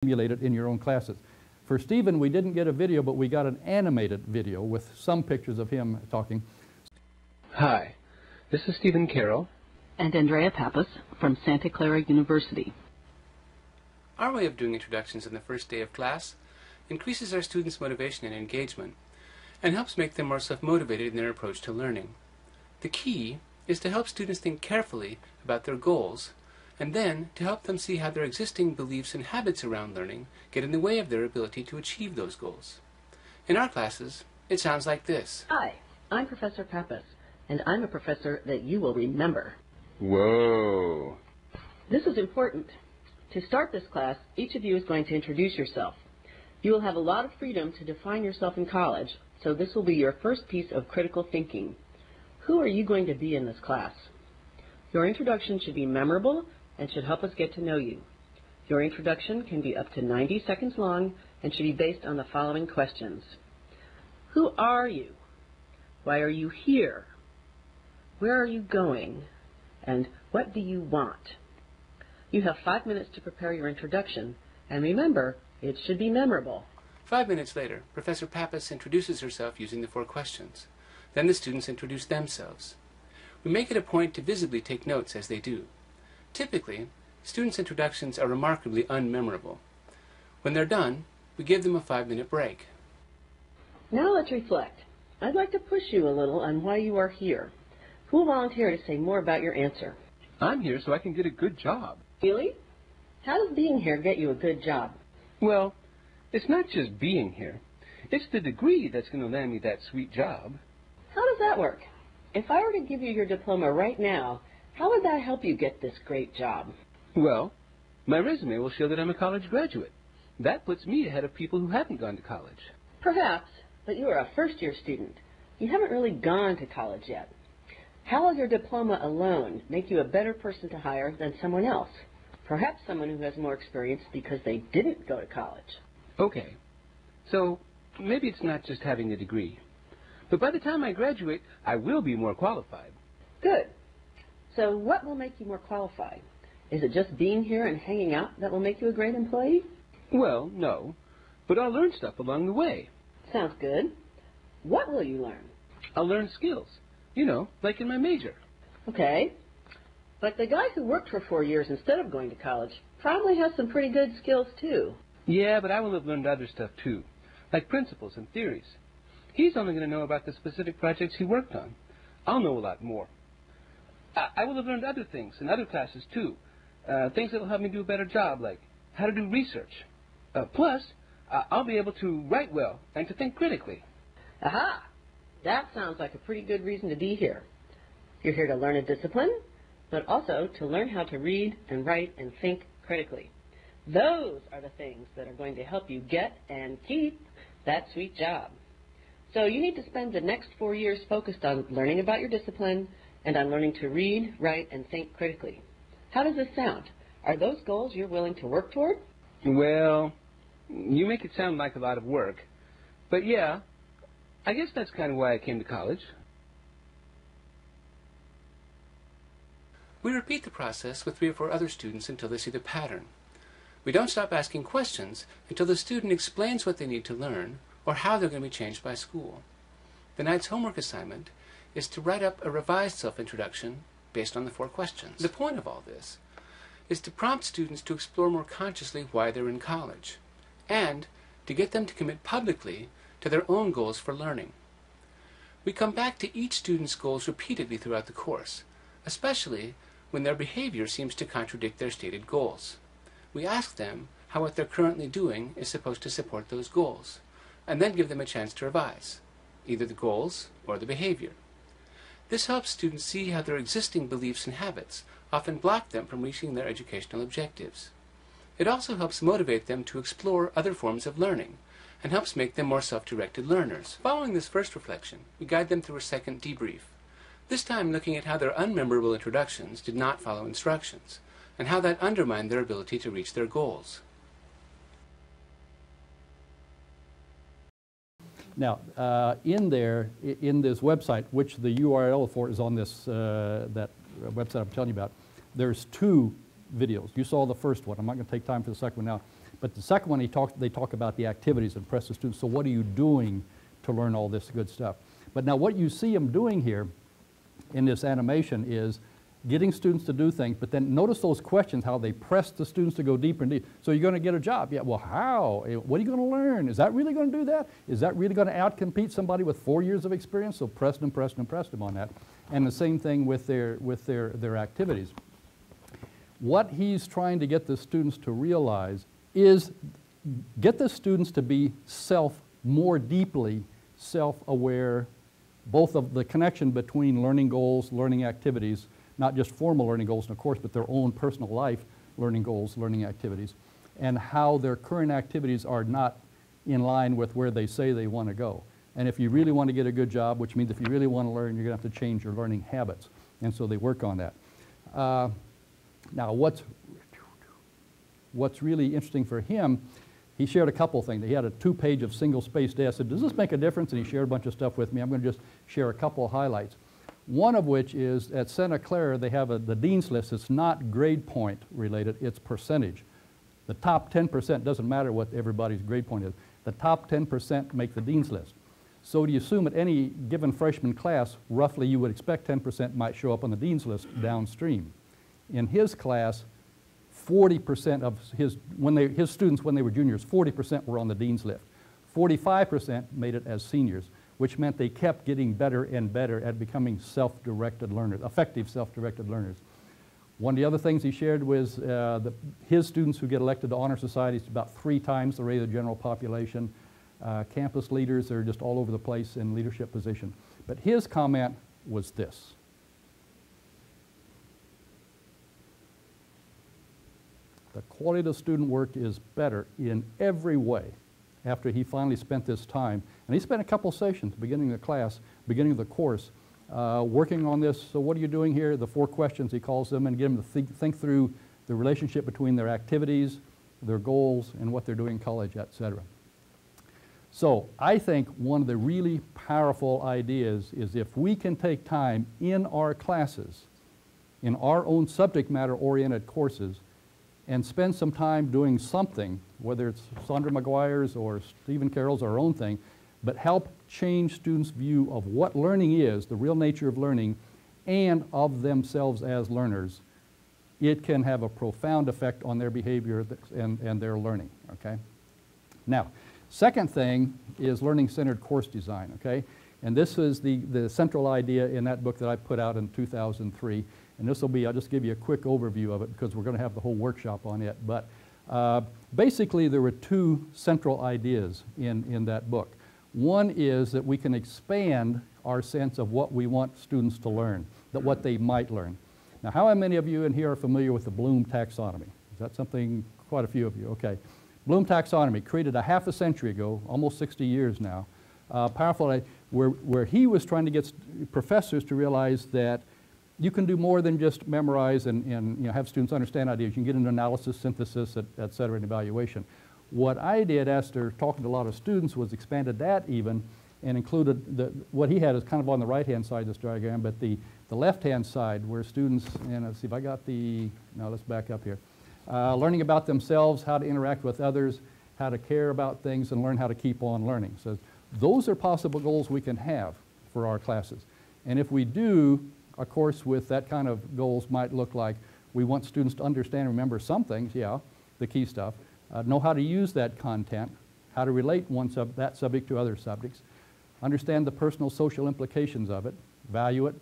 emulate it in your own classes. For Stephen, we didn't get a video, but we got an animated video with some pictures of him talking. Hi, this is Stephen Carroll. And Andrea Pappas from Santa Clara University. Our way of doing introductions on the first day of class increases our students' motivation and engagement, and helps make them more self-motivated in their approach to learning. The key is to help students think carefully about their goals, and then to help them see how their existing beliefs and habits around learning get in the way of their ability to achieve those goals. In our classes, it sounds like this. Hi, I'm Professor Pappas, and I'm a professor that you will remember. Whoa. This is important. To start this class, each of you is going to introduce yourself. You will have a lot of freedom to define yourself in college, so this will be your first piece of critical thinking. Who are you going to be in this class? Your introduction should be memorable and should help us get to know you. Your introduction can be up to 90 seconds long and should be based on the following questions. Who are you? Why are you here? Where are you going? And what do you want? You have 5 minutes to prepare your introduction, and remember, it should be memorable. 5 minutes later, Professor Pappas introduces herself using the 4 questions. Then the students introduce themselves. We make it a point to visibly take notes as they do. Typically, students' introductions are remarkably unmemorable. When they're done, we give them a 5-minute break. Now let's reflect. I'd like to push you a little on why you are here. Who will volunteer to say more about your answer? I'm here so I can get a good job. Really? How does being here get you a good job? Well, it's not just being here. It's the degree that's going to land me that sweet job. How does that work? If I were to give you your diploma right now, how would that help you get this great job? Well, my resume will show that I'm a college graduate. That puts me ahead of people who haven't gone to college. Perhaps, but you are a first-year student. You haven't really gone to college yet. How will your diploma alone make you a better person to hire than someone else? Perhaps someone who has more experience because they didn't go to college. Okay, so maybe it's not just having a degree. But by the time I graduate, I will be more qualified. Good. So what will make you more qualified? Is it just being here and hanging out that will make you a great employee? Well, no, but I'll learn stuff along the way. Sounds good. What will you learn? I'll learn skills, you know, like in my major. Okay. But the guy who worked for 4 years instead of going to college probably has some pretty good skills too. Yeah, but I will have learned other stuff too, like principles and theories. He's only going to know about the specific projects he worked on. I'll know a lot more. I will have learned other things in other classes too, things that will help me do a better job, like how to do research. Plus, I'll be able to write well and to think critically. Aha! That sounds like a pretty good reason to be here. You're here to learn a discipline, but also to learn how to read and write and think critically. Those are the things that are going to help you get and keep that sweet job. So you need to spend the next 4 years focused on learning about your discipline and on learning to read, write, and think critically. How does this sound? Are those goals you're willing to work toward? Well, you make it sound like a lot of work. But yeah, I guess that's kind of why I came to college. We repeat the process with 3 or 4 other students until they see the pattern. We don't stop asking questions until the student explains what they need to learn or how they're going to be changed by school. The night's homework assignment is to write up a revised self-introduction based on the 4 questions. The point of all this is to prompt students to explore more consciously why they're in college, and to get them to commit publicly to their own goals for learning. We come back to each student's goals repeatedly throughout the course, especially when their behavior seems to contradict their stated goals. We ask them how what they're currently doing is supposed to support those goals, and then give them a chance to revise, either the goals or the behavior. This helps students see how their existing beliefs and habits often block them from reaching their educational objectives. It also helps motivate them to explore other forms of learning, and helps make them more self-directed learners. Following this first reflection, we guide them through a second debrief, this time looking at how their unmemorable introductions did not follow instructions, and how that undermined their ability to reach their goals. Now, in this website, which the URL for is on this that website I'm telling you about, there's 2 videos. You saw the first one. I'm not going to take time for the second one now. But the second one, they talk about the activities and press the students. So what are you doing to learn all this good stuff? But now what you see them doing here in this animation is getting students to do things, but then notice those questions, how they press the students to go deeper and deeper. So you're going to get a job. Yeah, well, how? What are you going to learn? Is that really going to do that? Is that really going to outcompete somebody with 4 years of experience? So press them on that. And the same thing with their activities. What he's trying to get the students to realize is get the students to be more deeply self-aware, both of the connection between learning goals, learning activities, not just formal learning goals in a course, but their own personal life learning goals, learning activities, and how their current activities are not in line with where they say they want to go. And if you really want to get a good job, which means if you really want to learn, you're going to have to change your learning habits. And so they work on that. Now, what's really interesting for him, he shared a couple things. He had a 2-page of single-spaced essay. Does this make a difference? And he shared a bunch of stuff with me. I'm going to just share a couple of highlights. One of which is at Santa Clara, they have the Dean's List. It's not grade point related, it's percentage. The top 10%, doesn't matter what everybody's grade point is, the top 10% make the Dean's List. So you assume at any given freshman class, roughly you would expect 10% might show up on the Dean's List downstream. In his class, 40% of his students when they were juniors, 40% were on the Dean's List. 45% made it as seniors, which meant they kept getting better and better at becoming self-directed learners, effective self-directed learners. One of the other things he shared was his students who get elected to honor societies about 3 times the rate of the general population. Campus leaders are just all over the place in leadership position. But his comment was this. The quality of the student work is better in every way after he finally spent this time. And he spent a couple sessions, beginning of the class, beginning of the course, working on this. So what are you doing here? The 4 questions, he calls them, and get them to think through the relationship between their activities, their goals, and what they're doing in college, etc. So I think one of the really powerful ideas is if we can take time in our classes, in our own subject matter-oriented courses, and spend some time doing something, whether it's Sandra McGuire's or Stephen Carroll's, our own thing, but help change students' view of what learning is, the real nature of learning, and of themselves as learners, it can have a profound effect on their behavior and their learning, okay? Now, second thing is learning-centered course design, okay? And this is the central idea in that book that I put out in 2003. And this will be, I'll just give you a quick overview of it because we're going to have the whole workshop on it. But basically there were 2 central ideas in that book. One is that we can expand our sense of what we want students to learn, that what they might learn. Now, how many of you in here are familiar with the Bloom taxonomy? Is that something, quite a few of you, okay. Bloom taxonomy, created a half a century ago, almost 60 years now, powerful, where he was trying to get professors to realize that you can do more than just memorize and have students understand ideas. You can get into analysis, synthesis, et cetera, and evaluation. What I did after talking to a lot of students was expanded that even and included what he had is kind of on the right-hand side of this diagram, but the left-hand side where students, and let's see if I got let's back up here. Learning about themselves, how to interact with others, how to care about things, and learn how to keep on learning. So those are possible goals we can have for our classes. And if we do, a course with that kind of goals might look like we want students to understand and remember some things, the key stuff, know how to use that content, how to relate that subject to other subjects, understand the personal social implications of it, value it,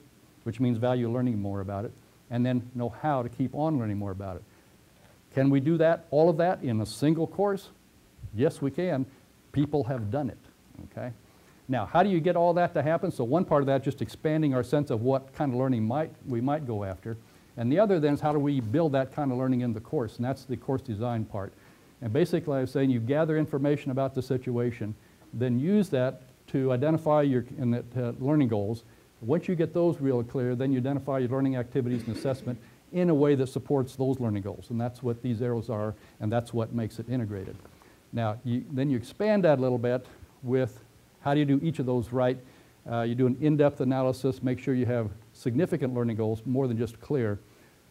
which means value learning more about it, and then know how to keep on learning more about it. Can we do that, all of that in a single course? Yes, we can. People have done it, okay? Now, how do you get all that to happen? So one part of that is just expanding our sense of what kind of learning we might go after. And the other then is how do we build that kind of learning in the course, and that's the course design part. And basically I was saying you gather information about the situation, then use that to identify your learning goals. Once you get those real clear, then you identify your learning activities and assessment in a way that supports those learning goals. And that's what these arrows are, and that's what makes it integrated. Now, then you expand that a little bit with how do you do each of those right? You do an in-depth analysis, make sure you have significant learning goals, more than just clear.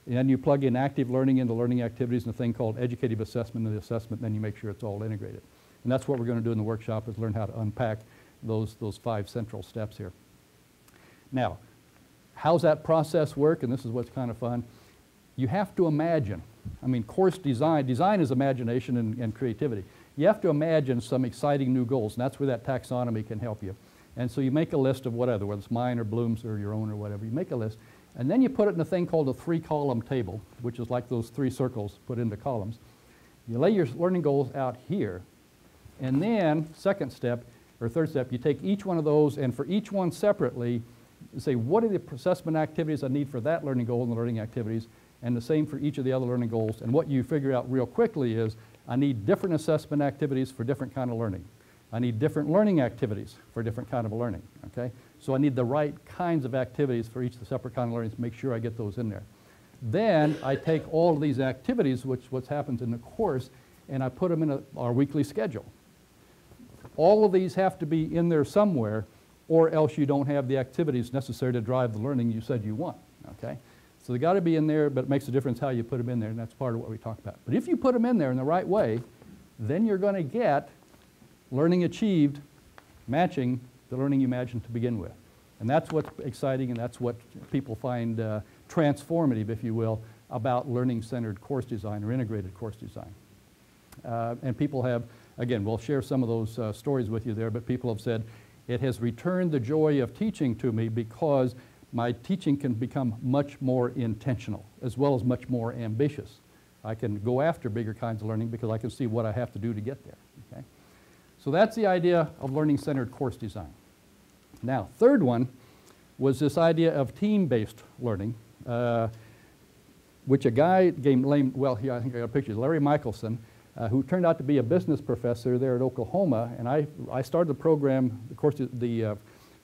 And you plug in active learning into learning activities and a thing called educative assessment in the assessment, then you make sure it's all integrated. And that's what we're going to do in the workshop, is learn how to unpack those 5 central steps here. Now, how's that process work? And this is what's kind of fun. You have to imagine. I mean, course design is imagination and creativity. You have to imagine some exciting new goals, and that's where that taxonomy can help you. And so you make a list of whether it's mine or Bloom's or your own or whatever. You make a list, and then you put it in a thing called a 3-column table, which is like those 3 circles put into columns. You lay your learning goals out here, and then second step, or third step, you take each one of those, and for each one separately, you say, what are the assessment activities I need for that learning goal and the learning activities, and the same for each of the other learning goals. And what you figure out real quickly is, I need different assessment activities for different kind of learning. I need different learning activities for different kind of learning, okay? So I need the right kinds of activities for each of the separate kind of learning to make sure I get those in there. Then I take all of these activities, which what happens in the course, and I put them in our weekly schedule. All of these have to be in there somewhere, or else you don't have the activities necessary to drive the learning you said you want, okay? So they got to be in there, but it makes a difference how you put them in there, and that's part of what we talk about. But if you put them in there in the right way, then you're going to get learning achieved matching the learning you imagined to begin with. And that's what's exciting, and that's what people find transformative, if you will, about learning-centered course design or integrated course design. And people have, again, we'll share some of those stories with you there, but people have said, it has returned the joy of teaching to me because my teaching can become much more intentional as well as much more ambitious. I can go after bigger kinds of learning because I can see what I have to do to get there. Okay? So that's the idea of learning-centered course design. Now, third one was this idea of team-based learning, which a guy named, well, here I think I got a picture, Larry Michelson, who turned out to be a business professor there at Oklahoma, and I started the program, of course, the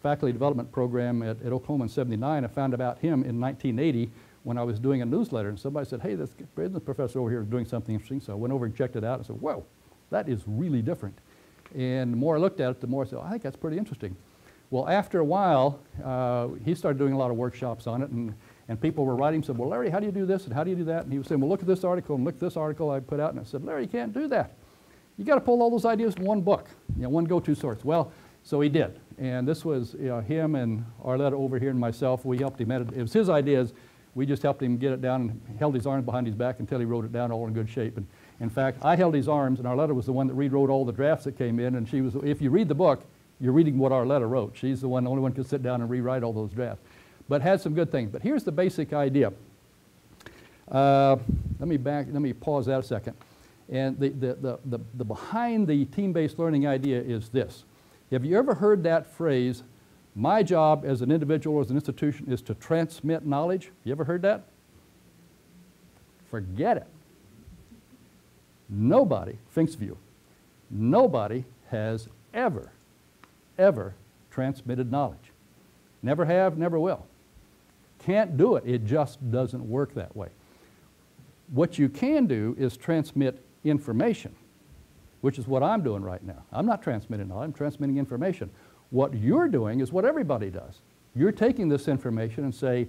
faculty development program at Oklahoma in '79. I found about him in 1980 when I was doing a newsletter, and somebody said, hey, this business professor over here is doing something interesting, so I went over and checked it out and said, whoa, that is really different. And the more I looked at it, the more I said, I think that's pretty interesting. Well, after a while, he started doing a lot of workshops on it, and people were writing, said, well, Larry, how do you do this, and how do you do that? And he was saying, well, look at this article, and look at this article I put out, and I said, Larry, you can't do that. You got to pull all those ideas in one book, one go-to source. Well, so he did, and this was him and Arletta over here and myself. We helped him edit. It was his ideas. We just helped him get it down and held his arms behind his back until he wrote it down all in good shape. And in fact, I held his arms, and Arletta was the one that rewrote all the drafts that came in, and she was, if you read the book, you're reading what Arletta wrote. She's the only one who could sit down and rewrite all those drafts. But had some good things. But here's the basic idea. Let me pause that a second. And the behind the team-based learning idea is this. Have you ever heard that phrase, my job as an individual or as an institution is to transmit knowledge? You ever heard that? Forget it. Nobody thinks of you. Nobody has ever transmitted knowledge. Never have, never will. Can't do it. It just doesn't work that way. What you can do is transmit information, which is what I'm doing right now. I'm not transmitting knowledge, I'm transmitting information. What you're doing is what everybody does. You're taking this information and say,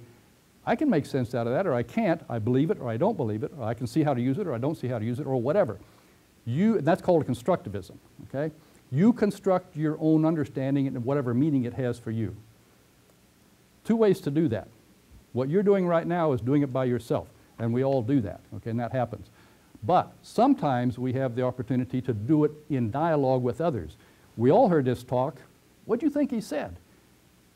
I can make sense out of that, or I can't, I believe it, or I don't believe it, or I can see how to use it, or I don't see how to use it, or whatever. And that's called constructivism, okay? You construct your own understanding and whatever meaning it has for you. Two ways to do that. What you're doing right now is doing it by yourself, and we all do that, okay, and that happens. But sometimes we have the opportunity to do it in dialogue with others. We all heard this talk. What do you think he said?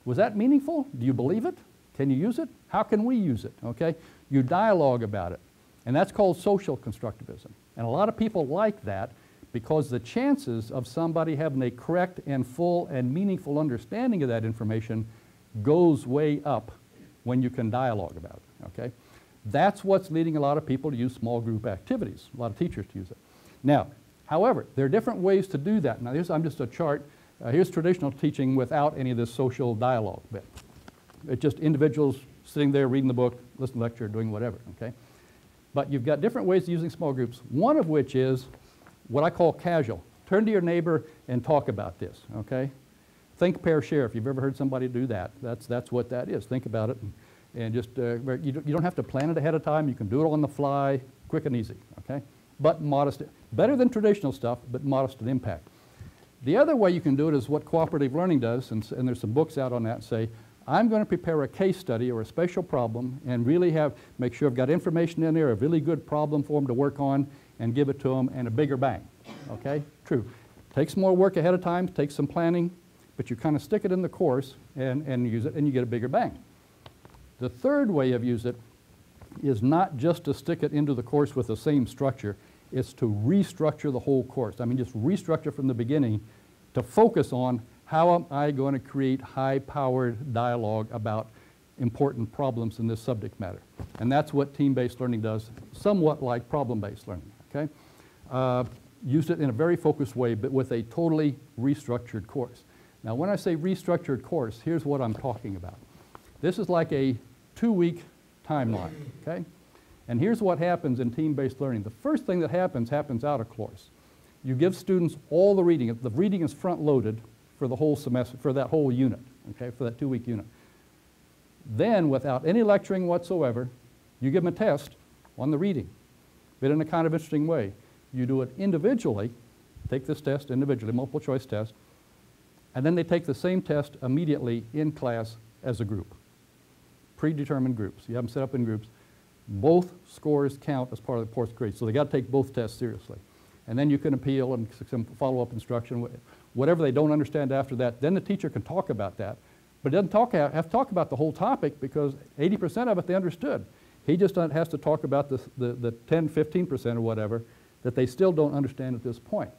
Was that meaningful? Do you believe it? Can you use it? How can we use it, okay? You dialogue about it, and that's called social constructivism. And a lot of people like that because the chances of somebody having a correct and full and meaningful understanding of that information goes way up when you can dialogue about it, okay? That's what's leading a lot of people to use small group activities, a lot of teachers to use it. Now, however, there are different ways to do that. Now, I'm just a chart. Here's traditional teaching without any of this social dialogue bit. It's just individuals sitting there reading the book, listening to the lecture, doing whatever, okay? But you've got different ways of using small groups, one of which is what I call casual. Turn to your neighbor and talk about this, okay? Think, pair, share. If you've ever heard somebody do that, that's what that is. Think about it and just, you don't have to plan it ahead of time. You can do it on the fly, quick and easy, okay? But modest, better than traditional stuff, but modest in impact. The other way you can do it is what cooperative learning does, and there's some books out on that, say, I'm going to prepare a case study or a special problem and really make sure I've got information in there, a really good problem for them to work on, and give it to them, and a bigger bang, okay? True. Takes more work ahead of time, takes some planning, but you kind of stick it in the course and use it, and you get a bigger bang. The third way of use it is not just to stick it into the course with the same structure, it's to restructure the whole course. I mean, just restructure from the beginning to focus on how am I going to create high-powered dialogue about important problems in this subject matter. And that's what team-based learning does, somewhat like problem-based learning, okay? Used it in a very focused way, but with a totally restructured course. Now, when I say restructured course, here's what I'm talking about. This is like a 2-week timeline, okay? And here's what happens in team-based learning. The first thing that happens out of course. You give students all the reading. The reading is front-loaded for the whole semester, for that whole unit, okay, for that 2-week unit. Then, without any lecturing whatsoever, you give them a test on the reading, but in a kind of interesting way. You do it individually, take this test individually, multiple choice test, and then they take the same test immediately in class as a group. Predetermined groups. You have them set up in groups. Both scores count as part of the fourth grade, so they got to take both tests seriously. And then you can appeal and some follow-up instruction, whatever they don't understand after that. Then the teacher can talk about that, but doesn't have to talk about the whole topic because 80% of it they understood. He just has to talk about the 10, 15% or whatever that they still don't understand at this point.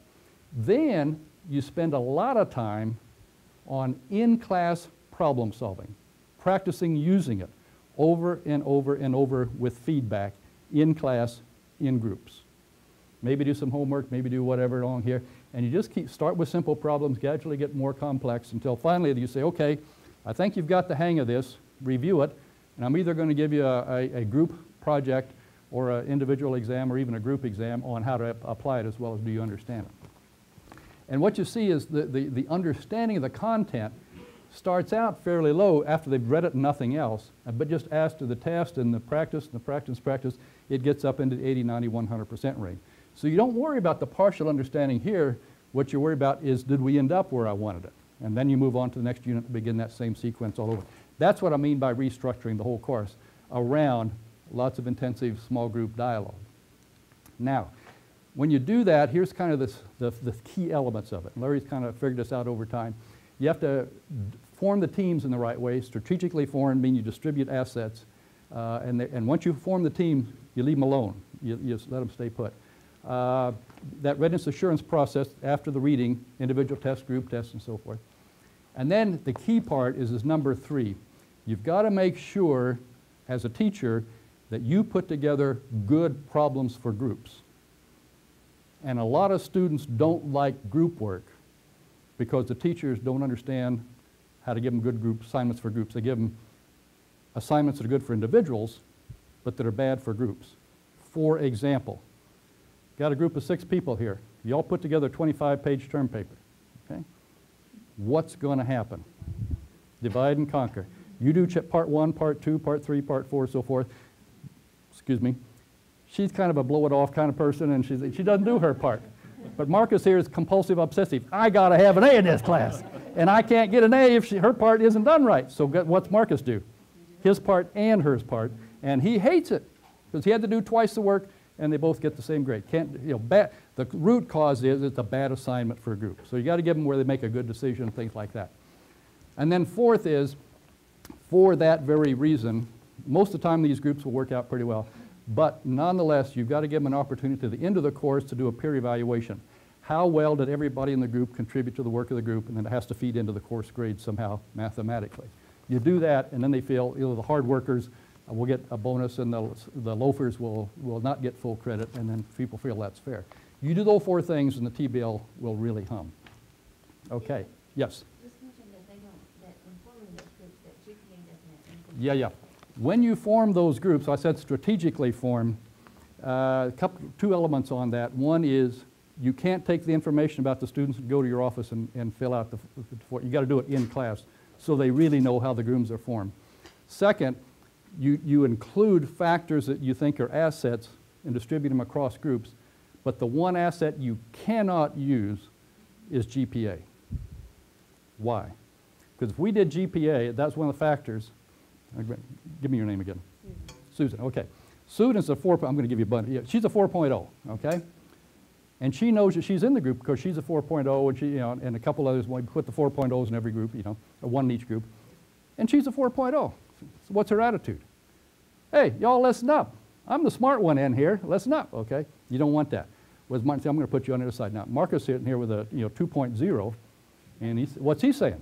Then you spend a lot of time on in-class problem solving, practicing using it over and over and over with feedback in class, in groups. Maybe do some homework, maybe do whatever along here, and you just start with simple problems, gradually get more complex until finally you say, okay, I think you've got the hang of this, review it, and I'm either going to give you a group project or an individual exam or even a group exam on how to apply it as well as do you understand it. And what you see is the understanding of the content starts out fairly low after they've read it and nothing else, but just after the test and the practice, it gets up into the 80, 90, 100% range. So you don't worry about the partial understanding here. What you worry about is, did we end up where I wanted it? And then you move on to the next unit and begin that same sequence all over. That's what I mean by restructuring the whole course around lots of intensive small group dialogue. Now, when you do that, here's kind of the key elements of it. Larry's kind of figured this out over time. You have to form the teams in the right way. Strategically formed means you distribute assets. And once you form the team, you leave them alone. You just let them stay put. That readiness assurance process after the reading, individual test, group tests, and so forth. And then the key part is number 3. You've got to make sure, as a teacher, that you put together good problems for groups. And a lot of students don't like group work because the teachers don't understand how to give them good group assignments for groups. They give them assignments that are good for individuals, but that are bad for groups. For example, got a group of 6 people here. You all put together a 25-page term paper, okay? What's going to happen? Divide and conquer. You do part 1, part 2, part 3, part 4, so forth. Excuse me. She's kind of a blow-it-off kind of person, and she doesn't do her part. But Marcus here is compulsive obsessive. I got to have an A in this class, and I can't get an A if her part isn't done right. So what's Marcus do? His part and hers part, and he hates it because he had to do twice the work, and they both get the same grade. The root cause is it's a bad assignment for a group. So you got to give them where they make a good decision, things like that. And then fourth is, for that very reason, most of the time these groups will work out pretty well. But nonetheless, you've got to give them an opportunity at the end of the course to do a peer evaluation. How well did everybody in the group contribute to the work of the group? And then it has to feed into the course grade somehow mathematically. You do that, and then they feel, the hard workers will get a bonus, and the loafers will not get full credit, and then people feel that's fair. You do those 4 things, and the TBL will really hum. Okay, yes? Just mentioned that in forming those groups, that GPA doesn't have. Yeah. When you form those groups, I said strategically form, 2 elements on that. One is you can't take the information about the students and go to your office and fill out you got to do it in class so they really know how the groups are formed. Second, You include factors that you think are assets and distribute them across groups, but the one asset you cannot use is GPA. Why? Because if we did GPA, that's one of the factors. Give me your name again. Susan, okay. Susan's a 4, I'm going to give you a bunch. Yeah, she's a 4.0, okay? And she knows that she's in the group because she's a 4.0, and she, you know, and a couple others. We put the 4.0s in every group, you know, one in each group. And she's a 4.0. So what's her attitude? Hey, y'all listen up. I'm the smart one in here. Listen up, okay? You don't want that. Whereas Martin said, I'm going to put you on the other side. Now, Marcus sitting here with a 2.0, and what's he saying?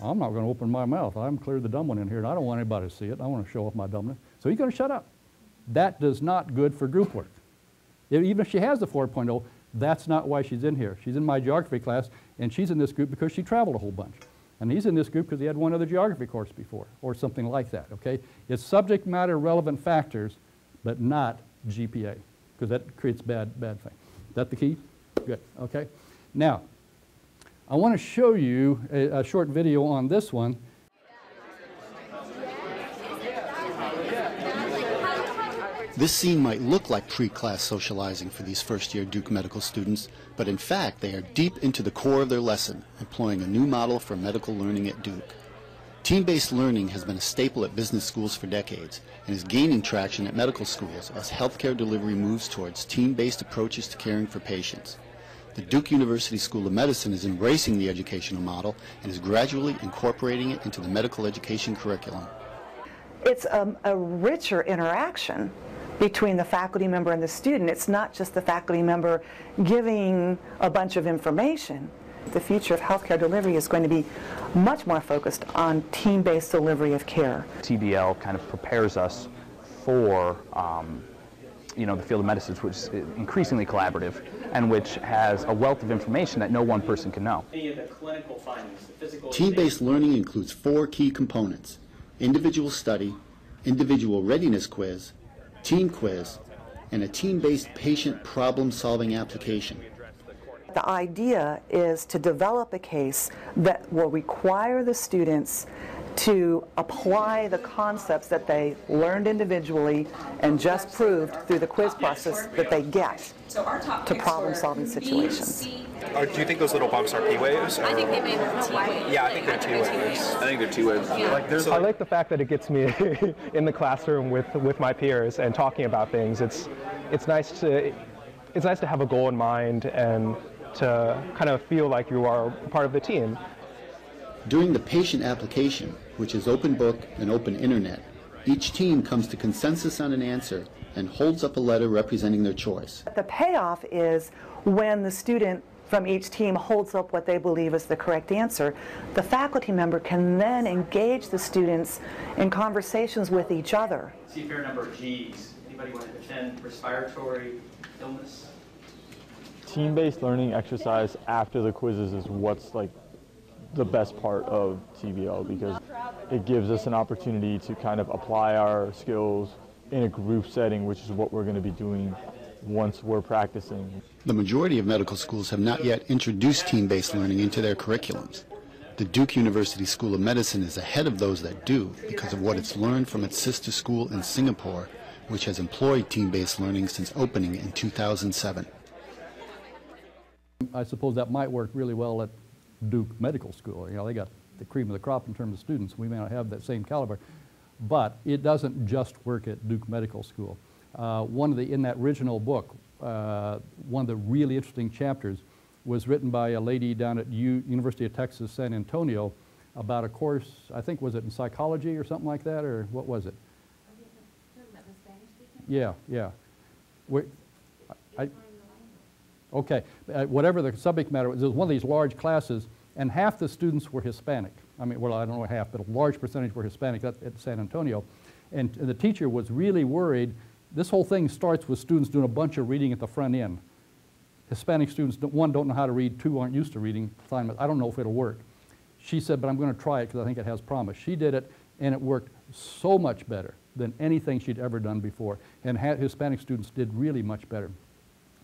I'm not going to open my mouth. I'm clear the dumb one in here, and I don't want anybody to see it. I want to show off my dumbness. So he's going to shut up. That does not good for group work. Even if she has the 4.0, that's not why she's in here. She's in my geography class, and she's in this group because she traveled a whole bunch. And he's in this group because he had one other geography course before, or something like that, okay? It's subject matter relevant factors, but not GPA, because that creates bad thing. Is that the key? Good, okay? Now, I want to show you a short video on this one. This scene might look like pre-class socializing for these first-year Duke medical students, but in fact they are deep into the core of their lesson, employing a new model for medical learning at Duke. Team-based learning has been a staple at business schools for decades and is gaining traction at medical schools as healthcare delivery moves towards team-based approaches to caring for patients. The Duke University School of Medicine is embracing the educational model and is gradually incorporating it into the medical education curriculum. It's a richer interaction between the faculty member and the student. It's not just the faculty member giving a bunch of information. The future of healthcare delivery is going to be much more focused on team-based delivery of care. TBL kind of prepares us for the field of medicine, which is increasingly collaborative and which has a wealth of information that no one person can know. Team-based learning includes 4 key components: individual study, individual readiness quiz, team quiz, and a team-based patient problem-solving application. The idea is to develop a case that will require the students to apply the concepts that they learned individually and just proved through the quiz process that they get to problem-solving situations. Do you think those little bumps are P waves? I think they may be T waves. Yeah, I think they're T waves. I think they're T waves. I like the fact that it gets me in the classroom with my peers and talking about things. It's nice to have a goal in mind and to kind of feel like you are part of the team. During the patient application, which is open book and open internet, each team comes to consensus on an answer and holds up a letter representing their choice. The payoff is when the student from each team holds up what they believe is the correct answer, the faculty member can then engage the students in conversations with each other. See a fair number of G's. Anybody want to defend respiratory illness? Team-based learning exercise after the quizzes is what's like the best part of TBL, because it gives us an opportunity to kind of apply our skills in a group setting, which is what we're going to be doing once we're practicing. The majority of medical schools have not yet introduced team-based learning into their curriculums. The Duke University School of Medicine is ahead of those that do because of what it's learned from its sister school in Singapore, which has employed team-based learning since opening in 2007. I suppose that might work really well at Duke Medical School. You know, they got the cream of the crop in terms of students. We may not have that same caliber, but it doesn't just work at Duke Medical School. In that original book, one of the really interesting chapters was written by a lady down at University of Texas, San Antonio, about a course, I think, was it in psychology or something like that, or what was it? About the Spanish speaking? Yeah, yeah. Okay, whatever the subject matter was, it was one of these large classes, and half the students were Hispanic. I mean, well, I don't know half, but a large percentage were Hispanic at San Antonio. And the teacher was really worried. This whole thing starts with students doing a bunch of reading at the front end. Hispanic students, one, don't know how to read, two, aren't used to reading. I don't know if it'll work. She said, but I'm going to try it because I think it has promise. She did it, and it worked so much better than anything she'd ever done before. And Hispanic students did really much better.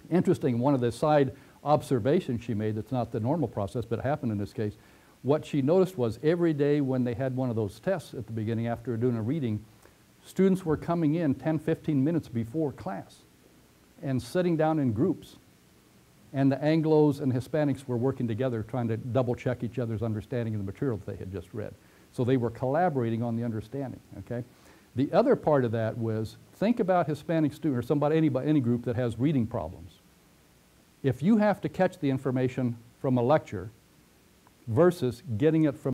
Interesting, one of the side observations she made, that's not the normal process, but it happened in this case, what she noticed was every day when they had one of those tests at the beginning after doing a reading, Students were coming in 10, 15 minutes before class and sitting down in groups. And the Anglos and Hispanics were working together trying to double check each other's understanding of the material that they had just read. So they were collaborating on the understanding, okay? The other part of that was, think about Hispanic student or somebody, any group that has reading problems. If you have to catch the information from a lecture versus getting it from